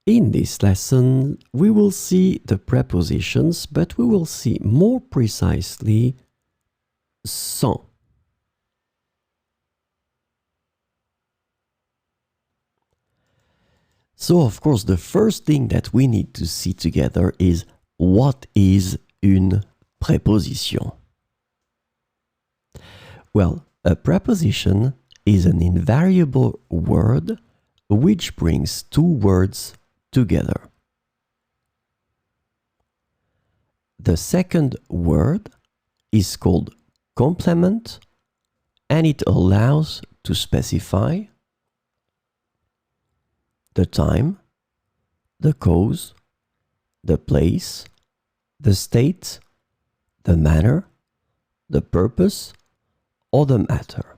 In this lesson, we will see the prepositions, but we will see more precisely sans. So, of course, the first thing that we need to see together is what is une préposition? Well, a preposition is an invariable word which brings two words together. The second word is called complement, and it allows to specify the time, the cause, the place, the state, the manner, the purpose, or the matter.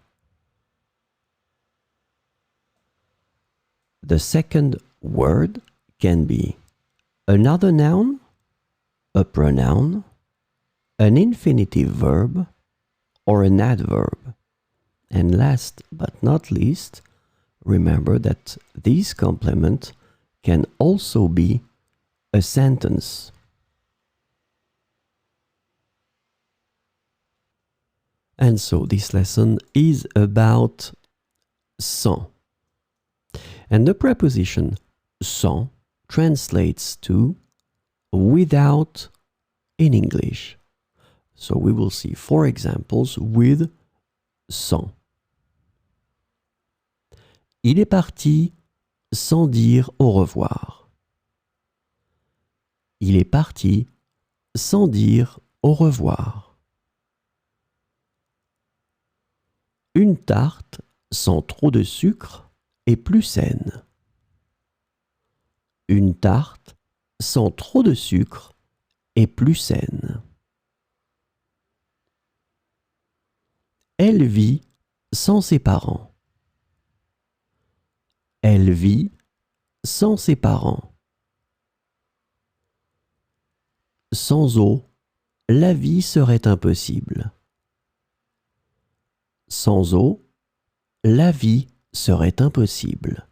The second word can be another noun, a pronoun, an infinitive verb, or an adverb. And last but not least, remember that this complement can also be a sentence. And so this lesson is about sans. And the preposition sans translates to without in English. So we will see 4 examples with sans. Il est parti sans dire au revoir. Il est parti sans dire au revoir. Une tarte sans trop de sucre est plus saine. Une tarte sans trop de sucre est plus saine. Elle vit sans ses parents. Elle vit sans ses parents. Sans eau, la vie serait impossible. Sans eau, la vie serait impossible.